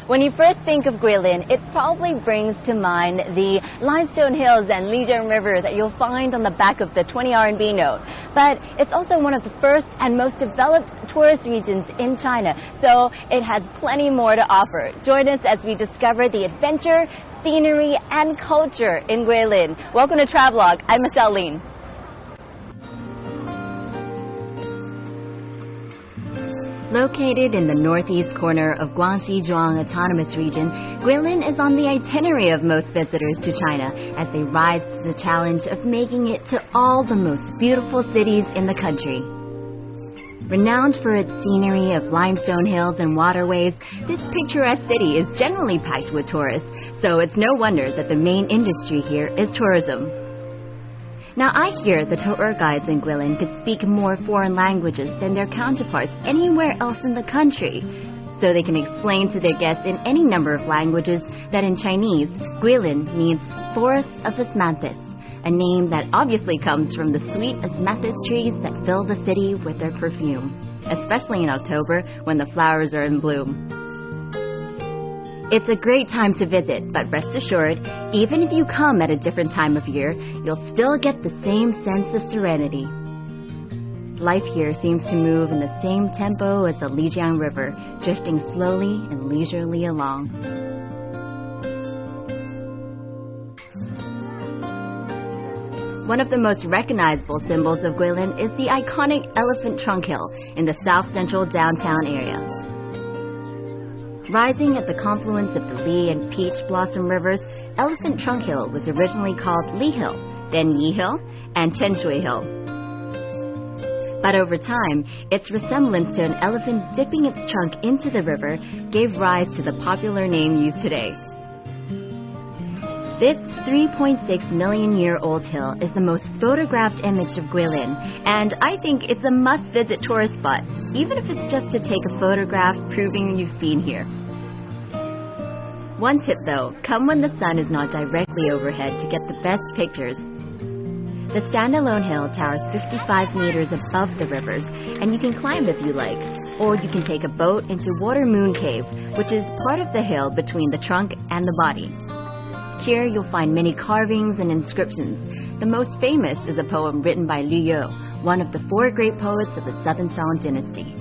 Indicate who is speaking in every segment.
Speaker 1: When you first think of Guilin, it probably brings to mind the limestone hills and Lijiang River that you'll find on the back of the 20 RMB note. But it's also one of the first and most developed tourist regions in China, so it has plenty more to offer. Join us as we discover the adventure, scenery, and culture in Guilin. Welcome to Travelogue. I'm Michelle Lin. Located in the northeast corner of Guangxi Zhuang Autonomous Region, Guilin is on the itinerary of most visitors to China as they rise to the challenge of making it to all the most beautiful cities in the country. Renowned for its scenery of limestone hills and waterways, this picturesque city is generally packed with tourists, so it's no wonder that the main industry here is tourism. Now, I hear the tour guides in Guilin could speak more foreign languages than their counterparts anywhere else in the country, so they can explain to their guests in any number of languages that in Chinese, Guilin means Forest of Osmanthus, a name that obviously comes from the sweet osmanthus trees that fill the city with their perfume, especially in October when the flowers are in bloom. It's a great time to visit, but rest assured, even if you come at a different time of year, you'll still get the same sense of serenity. Life here seems to move in the same tempo as the Lijiang River, drifting slowly and leisurely along. One of the most recognizable symbols of Guilin is the iconic Elephant Trunk Hill in the south-central downtown area. Rising at the confluence of the Li and Peach Blossom Rivers, Elephant Trunk Hill was originally called Li Hill, then Yi Hill, and Chenshui Hill. But over time, its resemblance to an elephant dipping its trunk into the river gave rise to the popular name used today. This 3.6 million-year-old hill is the most photographed image of Guilin, and I think it's a must-visit tourist spot, even if it's just to take a photograph proving you've been here. One tip though, come when the sun is not directly overhead to get the best pictures. The standalone hill towers 55 meters above the rivers, and you can climb if you like, or you can take a boat into Water Moon Cave, which is part of the hill between the trunk and the body. Here you'll find many carvings and inscriptions. The most famous is a poem written by Liu Yu, one of the 4 great poets of the Southern Song dynasty.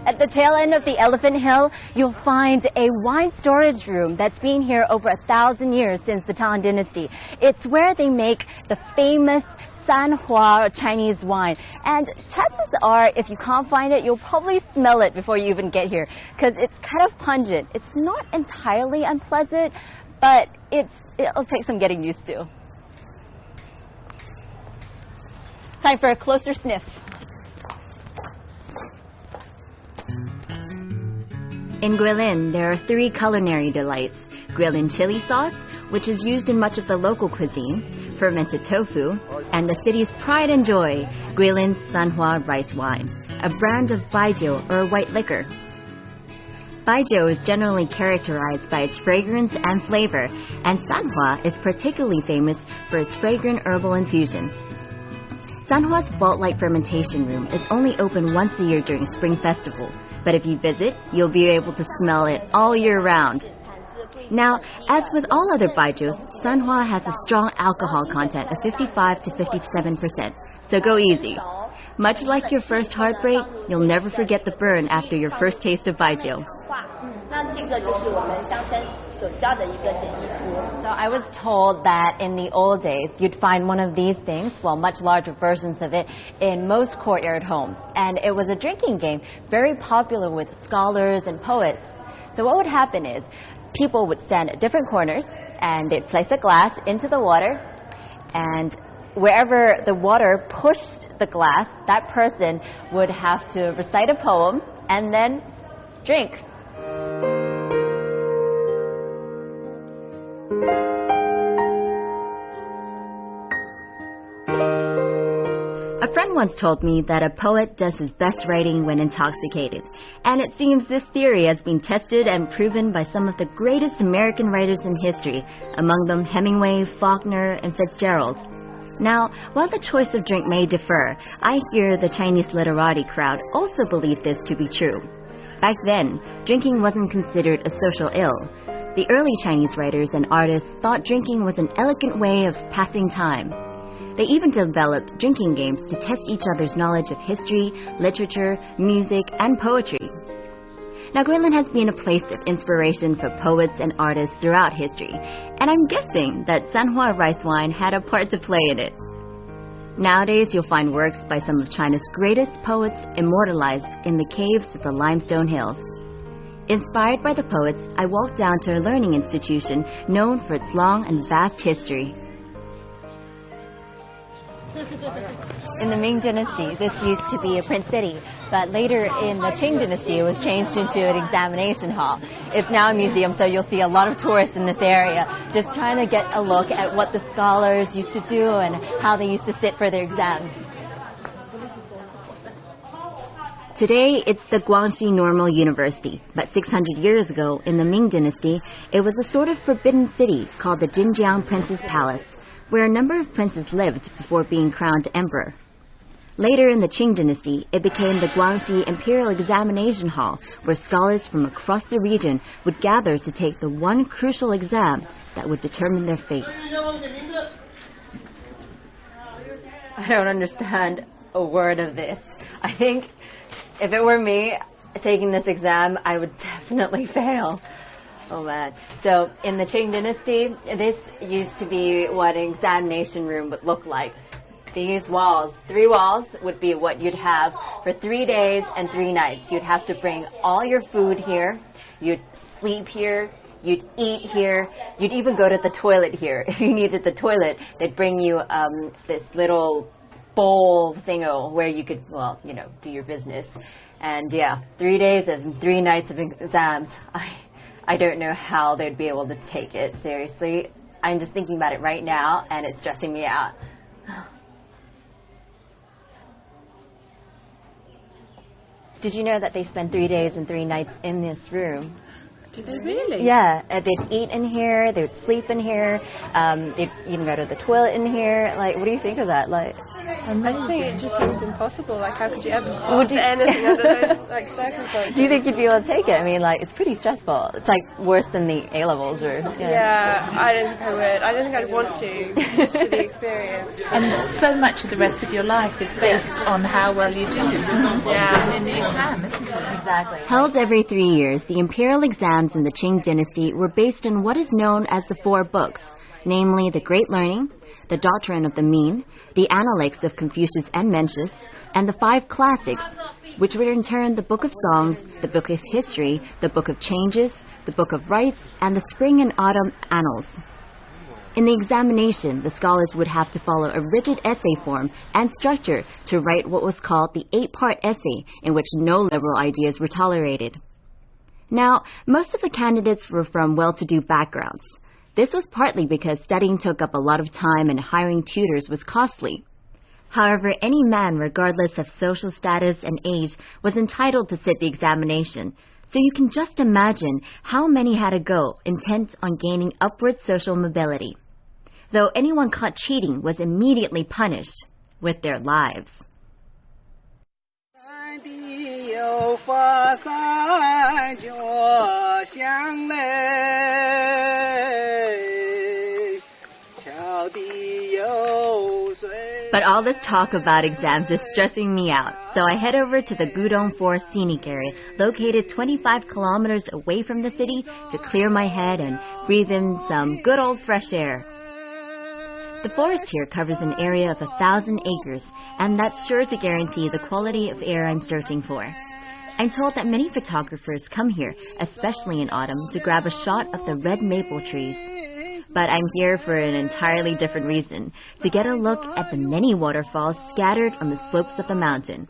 Speaker 1: At the tail end of the Elephant Hill, you'll find a wine storage room that's been here over 1,000 years since the Tang dynasty. It's where they make the famous Sanhua Chinese wine. And chances are, if you can't find it, you'll probably smell it before you even get here, because it's kind of pungent. It's not entirely unpleasant, but it'll take some getting used to. Time for a closer sniff. In Guilin, there are 3 culinary delights: Guilin chili sauce, which is used in much of the local cuisine, fermented tofu, and the city's pride and joy, Guilin Sanhua rice wine, a brand of baijiu or white liquor. Baijiu is generally characterized by its fragrance and flavor, and Sanhua is particularly famous for its fragrant herbal infusion. Sanhua's vault-like fermentation room is only open once a year during Spring Festival, but if you visit, you'll be able to smell it all year round. Now, as with all other baijus, Sanhua has a strong alcohol content of 55 to 57%, so go easy. Much like your first heartbreak, you'll never forget the burn after your first taste of baijiu. So I was told that in the old days, you'd find one of these things, well, much larger versions of it, in most courtyard homes. And it was a drinking game, very popular with scholars and poets. So what would happen is, people would stand at different corners, and they'd place a glass into the water, and wherever the water pushed the glass, that person would have to recite a poem and then drink. A friend once told me that a poet does his best writing when intoxicated, and it seems this theory has been tested and proven by some of the greatest American writers in history, among them Hemingway, Faulkner, and Fitzgerald. Now, while the choice of drink may differ, I hear the Chinese literati crowd also believe this to be true. Back then, drinking wasn't considered a social ill. The early Chinese writers and artists thought drinking was an elegant way of passing time. They even developed drinking games to test each other's knowledge of history, literature, music, and poetry. Now, Guilin has been a place of inspiration for poets and artists throughout history, and I'm guessing that Sanhua rice wine had a part to play in it. Nowadays, you'll find works by some of China's greatest poets immortalized in the caves of the limestone hills. Inspired by the poets, I walked down to a learning institution known for its long and vast history. In the Ming Dynasty, this used to be a print city, but later in the Qing Dynasty, it was changed into an examination hall. It's now a museum, so you'll see a lot of tourists in this area just trying to get a look at what the scholars used to do and how they used to sit for their exams. Today, it's the Guangxi Normal University, but 600 years ago, in the Ming Dynasty, it was a sort of forbidden city called the Jinjiang Prince's Palace, where a number of princes lived before being crowned emperor. Later in the Qing Dynasty, it became the Guangxi Imperial Examination Hall, where scholars from across the region would gather to take the one crucial exam that would determine their fate. I don't understand a word of this. I think if it were me taking this exam, I would definitely fail. Oh man. So in the Qing Dynasty, this used to be what an examination room would look like. These walls, 3 walls, would be what you'd have for 3 days and 3 nights. You'd have to bring all your food here. You'd sleep here. You'd eat here. You'd even go to the toilet here. If you needed the toilet, they'd bring you this little bowl thingo where you could, well, you know, do your business. And yeah, 3 days and 3 nights of exams. I don't know how they'd be able to take it seriously. I'm just thinking about it right now, and it's stressing me out. Did you know that they spend 3 days and 3 nights in this room?
Speaker 2: Did they really?
Speaker 1: Yeah, they'd eat in here, they'd sleep in here, they'd even go to the toilet in here. Like, what do you think of that? Like,
Speaker 2: I think it just seems impossible. Like, how could you ever pass anything under those like circumstances?
Speaker 1: Do you think you'd be able to take it? I mean, like, it's pretty stressful. It's like worse than the A-levels or...
Speaker 2: Yeah, I don't think I would. I don't think I'd want to, just for the experience.
Speaker 3: And so much of the rest of your life is based on how well you do in the exam, isn't it?
Speaker 1: Exactly. Held every 3 years, the imperial exams in the Qing Dynasty were based on what is known as the 4 books, namely the Great Learning, the Doctrine of the Mean, the Analects of Confucius and Mencius, and the 5 Classics, which were in turn the Book of Songs, the Book of History, the Book of Changes, the Book of Rites, and the Spring and Autumn Annals. In the examination, the scholars would have to follow a rigid essay form and structure to write what was called the 8-part essay, in which no liberal ideas were tolerated. Now, most of the candidates were from well-to-do backgrounds. This was partly because studying took up a lot of time and hiring tutors was costly. However, any man, regardless of social status and age, was entitled to sit the examination, so you can just imagine how many had to go intent on gaining upward social mobility. Though anyone caught cheating was immediately punished with their lives. But all this talk about exams is stressing me out, so I head over to the Gudong Forest Scenic Area, located 25 kilometers away from the city, to clear my head and breathe in some good old fresh air. The forest here covers an area of 1,000 acres, and that's sure to guarantee the quality of air I'm searching for. I'm told that many photographers come here, especially in autumn, to grab a shot of the red maple trees. But I'm here for an entirely different reason, to get a look at the many waterfalls scattered on the slopes of the mountain.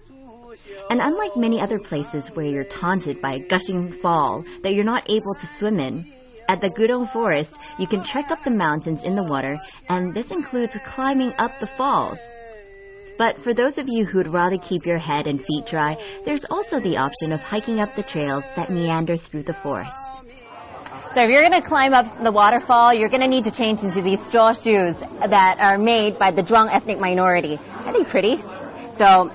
Speaker 1: And unlike many other places where you're taunted by a gushing fall that you're not able to swim in, at the Gudong Forest, you can trek up the mountains in the water, and this includes climbing up the falls. But for those of you who'd rather keep your head and feet dry, there's also the option of hiking up the trails that meander through the forest. So if you're going to climb up the waterfall, you're going to need to change into these straw shoes that are made by the Zhuang ethnic minority. Are they pretty? So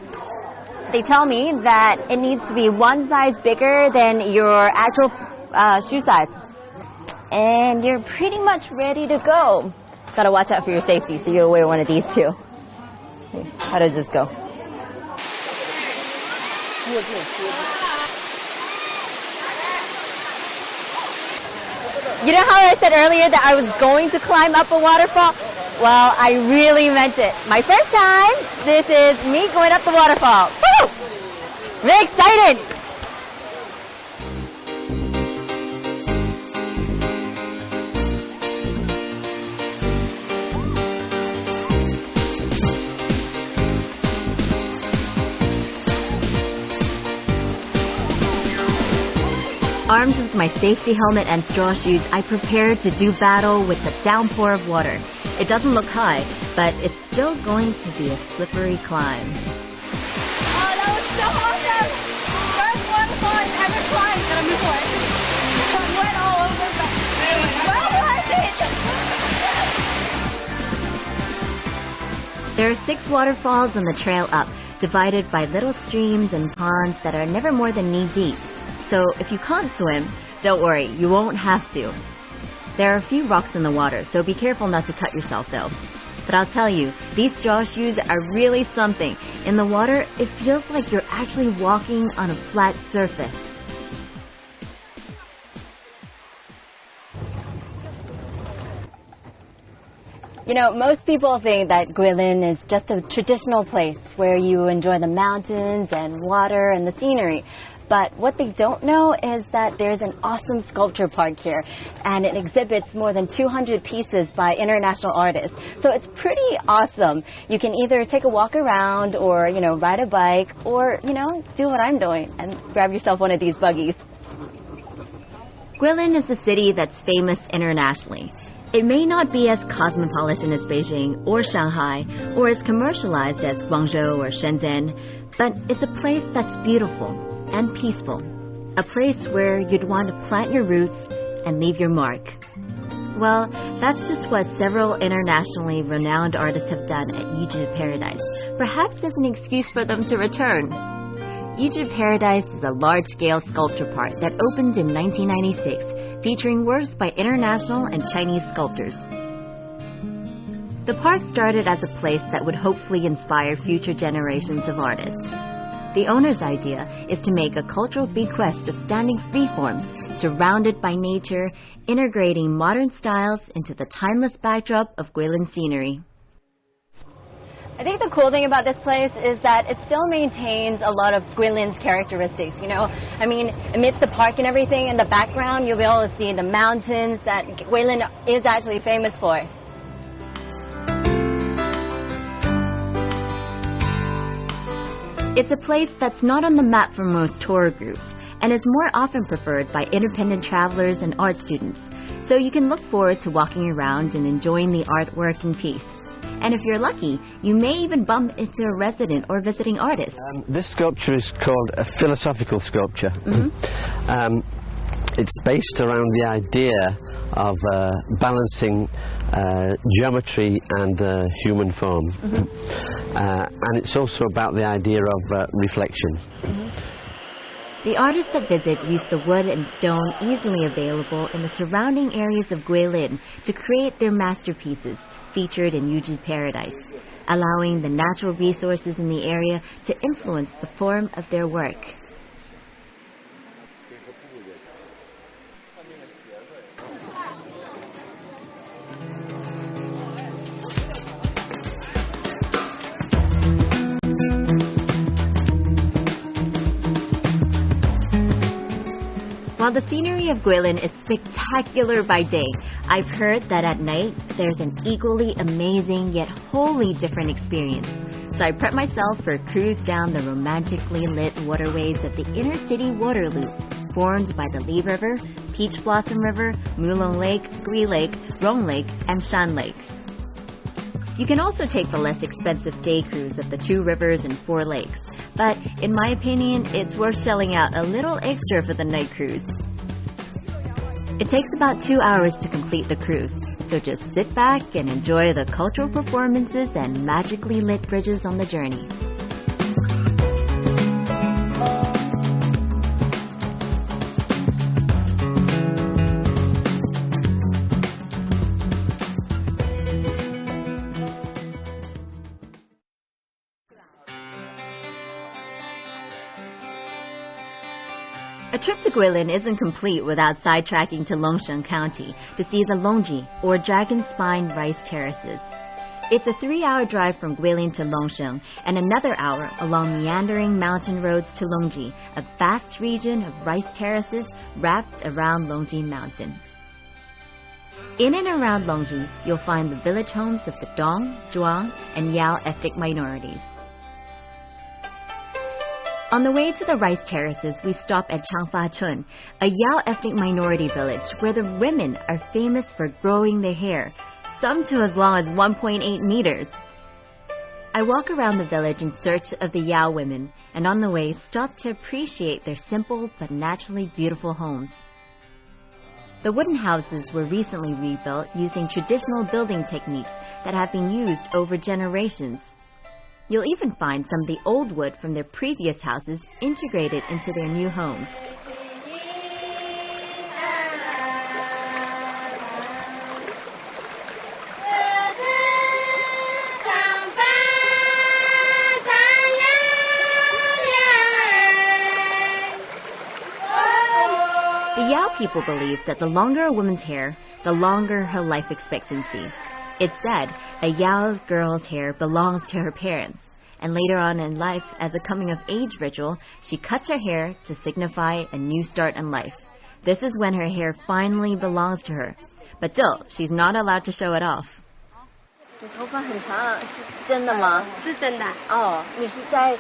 Speaker 1: they tell me that it needs to be one size bigger than your actual shoe size. And you're pretty much ready to go. Got to watch out for your safety, so you'll wear one of these too. How does this go? You know how I said earlier that I was going to climb up a waterfall? Well, I really meant it. My first time, this is me going up the waterfall. Woo! Very excited! Armed with my safety helmet and straw shoes, I prepared to do battle with the downpour of water. It doesn't look high, but it's still going to be a slippery climb. Oh, that was so awesome! First waterfall I've ever climbed before. I went all over, but where was it? There are 6 waterfalls on the trail up, divided by little streams and ponds that are never more than knee-deep. So if you can't swim, don't worry, you won't have to. There are a few rocks in the water, so be careful not to cut yourself though. But I'll tell you, these straw shoes are really something. In the water, it feels like you're actually walking on a flat surface. You know, most people think that Guilin is just a traditional place where you enjoy the mountains and water and the scenery. But what they don't know is that there's an awesome sculpture park here, and it exhibits more than 200 pieces by international artists. So it's pretty awesome. You can either take a walk around or, ride a bike or, do what I'm doing and grab yourself one of these buggies. Guilin is a city that's famous internationally. It may not be as cosmopolitan as Beijing or Shanghai or as commercialized as Guangzhou or Shenzhen, but it's a place that's beautiful and peaceful, a place where you'd want to plant your roots and leave your mark. Well, that's just what several internationally renowned artists have done at Yizhi Paradise, perhaps as an excuse for them to return. Yizhi Paradise is a large-scale sculpture park that opened in 1996, featuring works by international and Chinese sculptors. The park started as a place that would hopefully inspire future generations of artists. The owner's idea is to make a cultural bequest of standing freeforms surrounded by nature, integrating modern styles into the timeless backdrop of Guilin scenery. I think the cool thing about this place is that it still maintains a lot of Guilin's characteristics, amidst the park and everything, in the background you'll be able to see the mountains that Guilin is actually famous for. It's a place that's not on the map for most tour groups and is more often preferred by independent travelers and art students, so you can look forward to walking around and enjoying the artwork in peace. And if you're lucky, you may even bump into a resident or visiting artist.
Speaker 4: This sculpture is called a philosophical sculpture. Mm-hmm. It's based around the idea of balancing geometry and human form. Mm-hmm. And it's also about the idea of reflection.
Speaker 1: Mm-hmm. The artists that visit use the wood and stone easily available in the surrounding areas of Guilin to create their masterpieces featured in Yizhi Paradise, allowing the natural resources in the area to influence the form of their work. While the scenery of Guilin is spectacular by day, I've heard that at night there's an equally amazing yet wholly different experience. So I prep myself for a cruise down the romantically lit waterways of the inner city water loop, formed by the Li River, Peach Blossom River, Mulong Lake, Gui Lake, Rong Lake, and Shan Lake. You can also take the less expensive day cruise of the 2 rivers and 4 lakes, but in my opinion, it's worth shelling out a little extra for the night cruise. It takes about 2 hours to complete the cruise, so just sit back and enjoy the cultural performances and magically lit bridges on the journey. A trip to Guilin isn't complete without sidetracking to Longsheng County to see the Longji, or Dragon Spine Rice Terraces. It's a 3-hour drive from Guilin to Longsheng and another hour along meandering mountain roads to Longji, a vast region of rice terraces wrapped around Longji Mountain. In and around Longji, you'll find the village homes of the Dong, Zhuang, and Yao ethnic minorities. On the way to the rice terraces, we stop at Changfa-chun, a Yao ethnic minority village where the women are famous for growing their hair, some to as long as 1.8 meters. I walk around the village in search of the Yao women, and on the way stop to appreciate their simple but naturally beautiful homes. The wooden houses were recently rebuilt using traditional building techniques that have been used over generations. You'll even find some of the old wood from their previous houses integrated into their new homes. The Yao people believe that the longer a woman's hair, the longer her life expectancy. It's said a Yao girl's hair belongs to her parents, and later on in life, as a coming-of-age ritual, she cuts her hair to signify a new start in life. This is when her hair finally belongs to her, but still, she's not allowed to show it off.
Speaker 5: 你头发很长，是真的吗？
Speaker 2: 是真的。
Speaker 5: 哦，你是在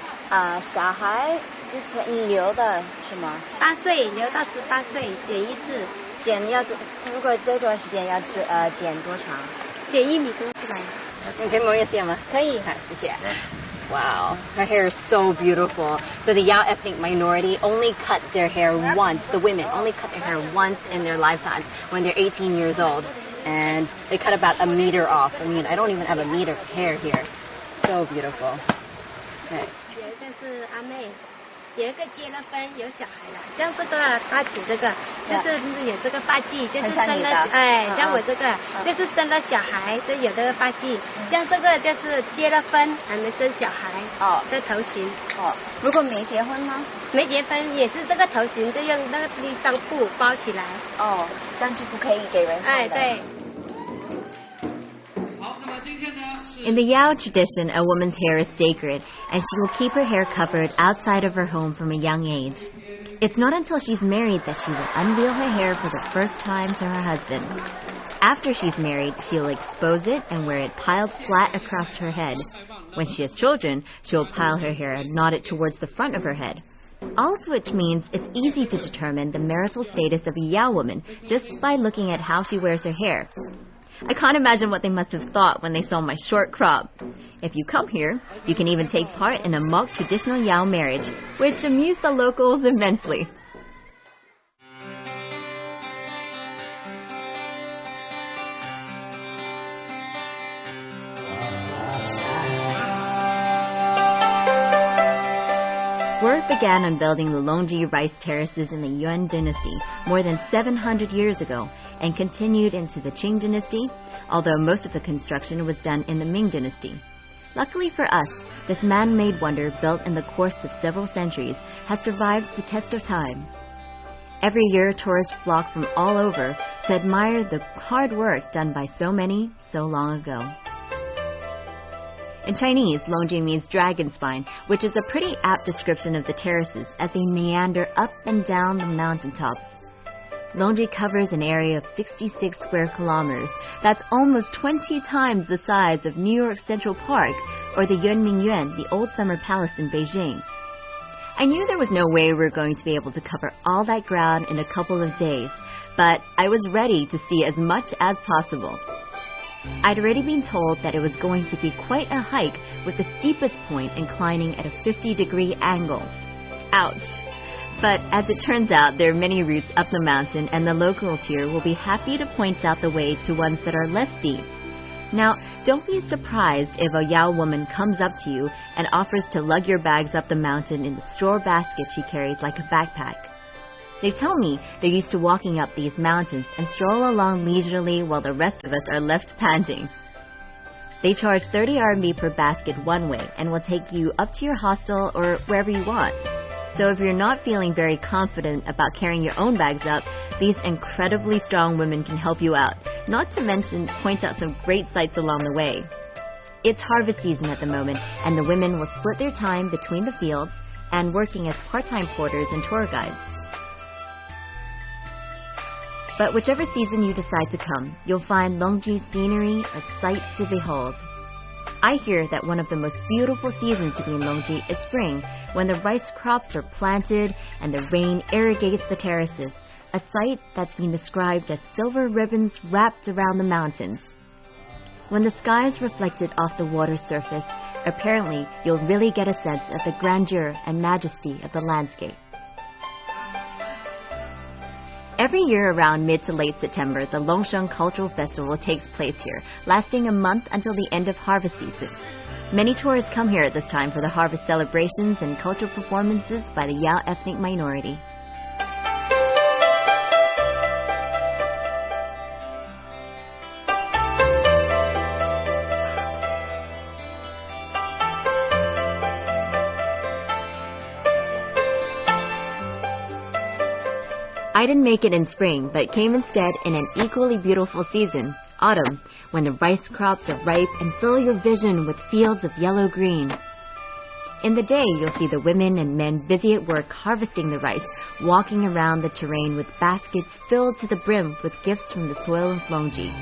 Speaker 5: 小孩之前留的是吗
Speaker 2: 8岁留到18岁，剪一次。
Speaker 5: 剪要如果这段时间要剪多长？
Speaker 2: 剪1米多出来。
Speaker 5: 你可以摸一下吗？可以，好，谢谢。Wow, her hair is so beautiful. So the Yao ethnic minority only cut their hair once. The women only cut their hair once in their lifetime when they're 18 years old. And they cut about a meter off. I mean, I don't even have a meter of hair here. So beautiful. Okay.
Speaker 2: 这是阿妹，有一个结了婚有小孩了，像这个发起这个，就是有这个发髻，就是生了，哎，像我这个就是生了小孩，就有这个发髻，像这个就是结了婚还没生小孩，哦，的头型，
Speaker 5: 哦，如果没结婚吗？
Speaker 2: 没结婚也是这个头型，就用那个地方布包起来，
Speaker 5: 哦，但是不可以给人看的。
Speaker 2: 哎，对。
Speaker 1: In the Yao tradition, a woman's hair is sacred, and she will keep her hair covered outside of her home from a young age. It's not until she's married that she will unveil her hair for the first time to her husband. After she's married, she'll expose it and wear it piled flat across her head. When she has children, she will pile her hair and knot it towards the front of her head. All of which means it's easy to determine the marital status of a Yao woman just by looking at how she wears her hair. I can't imagine what they must have thought when they saw my short crop. If you come here, you can even take part in a mock traditional Yao marriage, which amused the locals immensely. Work began on building the Longji rice terraces in the Yuan dynasty more than 700 years ago and continued into the Qing dynasty, although most of the construction was done in the Ming dynasty. Luckily for us, this man-made wonder built in the course of several centuries has survived the test of time. Every year, tourists flock from all over to admire the hard work done by so many so long ago. In Chinese, Longji means dragon spine, which is a pretty apt description of the terraces as they meander up and down the mountaintops. Longji covers an area of 66 square kilometers. That's almost 20 times the size of New York Central Park or the Yuanmingyuan, the old summer palace in Beijing. I knew there was no way we were going to be able to cover all that ground in a couple of days, but I was ready to see as much as possible. I'd already been told that it was going to be quite a hike with the steepest point inclining at a 50-degree angle. Ouch! But as it turns out, there are many routes up the mountain, and the locals here will be happy to point out the way to ones that are less steep. Now, don't be surprised if a Yao woman comes up to you and offers to lug your bags up the mountain in the straw basket she carries like a backpack. They tell me they're used to walking up these mountains and stroll along leisurely while the rest of us are left panting. They charge 30 RMB per basket one way and will take you up to your hostel or wherever you want. So if you're not feeling very confident about carrying your own bags up, these incredibly strong women can help you out, not to mention point out some great sights along the way. It's harvest season at the moment, and the women will split their time between the fields and working as part-time porters and tour guides. But whichever season you decide to come, you'll find Longji's scenery a sight to behold. I hear that one of the most beautiful seasons to be in Longji is spring, when the rice crops are planted and the rain irrigates the terraces, a sight that's been described as silver ribbons wrapped around the mountains. When the sky is reflected off the water surface, apparently you'll really get a sense of the grandeur and majesty of the landscape. Every year around mid to late September, the Longsheng Cultural Festival takes place here, lasting a month until the end of harvest season. Many tourists come here at this time for the harvest celebrations and cultural performances by the Yao ethnic minority. I didn't make it in spring, but came instead in an equally beautiful season, autumn, when the rice crops are ripe and fill your vision with fields of yellow-green. In the day, you'll see the women and men busy at work harvesting the rice, walking around the terrain with baskets filled to the brim with gifts from the soil of Longji.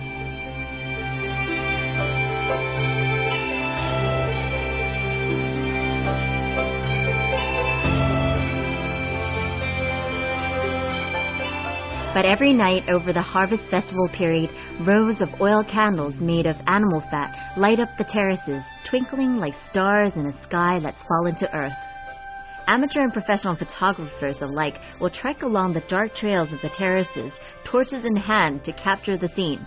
Speaker 1: But every night over the harvest festival period, rows of oil candles made of animal fat light up the terraces, twinkling like stars in a sky that's fallen to earth. Amateur and professional photographers alike will trek along the dark trails of the terraces, torches in hand to capture the scene.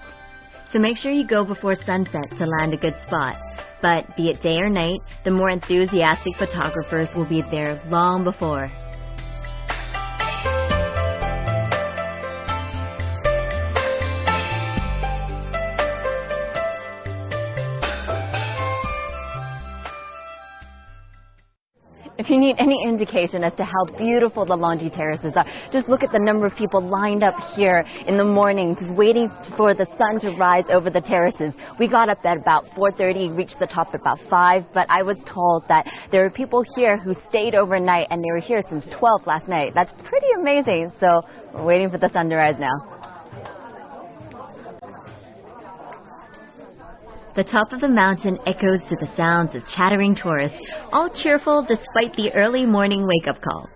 Speaker 1: So make sure you go before sunset to land a good spot. But be it day or night, the more enthusiastic photographers will be there long before. If you need any indication as to how beautiful the Longji terraces are, just look at the number of people lined up here in the morning, just waiting for the sun to rise over the terraces. We got up at about 4:30, reached the top at about 5, but I was told that there are people here who stayed overnight, and they were here since 12 last night. That's pretty amazing, so we're waiting for the sun to rise now. The top of the mountain echoes to the sounds of chattering tourists, all cheerful despite the early morning wake-up call.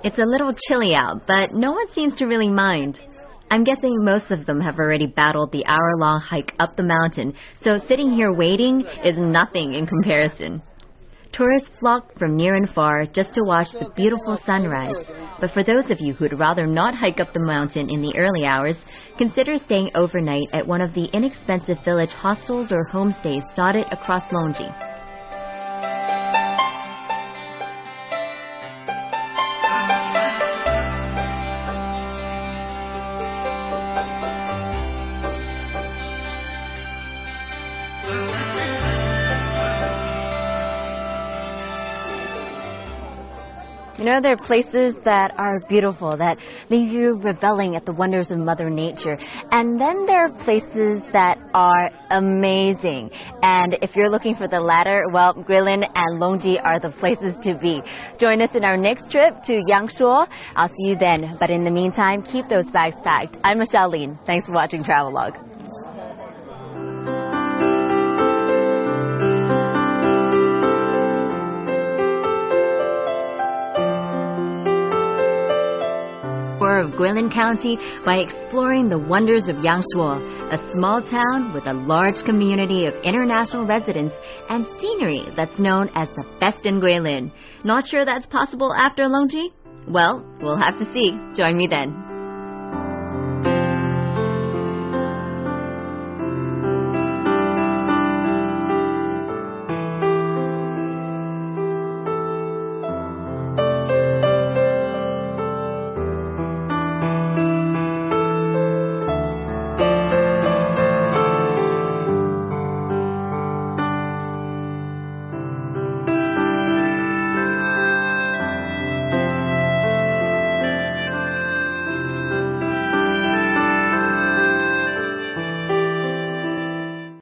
Speaker 1: It's a little chilly out, but no one seems to really mind. I'm guessing most of them have already battled the hour-long hike up the mountain, so sitting here waiting is nothing in comparison. Tourists flock from near and far just to watch the beautiful sunrise. But for those of you who'd rather not hike up the mountain in the early hours, consider staying overnight at one of the inexpensive village hostels or homestays dotted across Longji. You know, there are places that are beautiful, that leave you reveling at the wonders of Mother Nature. And then there are places that are amazing. And if you're looking for the latter, well, Guilin and Longji are the places to be. Join us in our next trip to Yangshuo. I'll see you then. But in the meantime, keep those bags packed. I'm Michelle Lin. Thanks for watching Travelogue. Of Guilin County by exploring the wonders of Yangshuo, a small town with a large community of international residents and scenery that's known as the best in Guilin. Not sure that's possible after Longji? Well, we'll have to see. Join me then.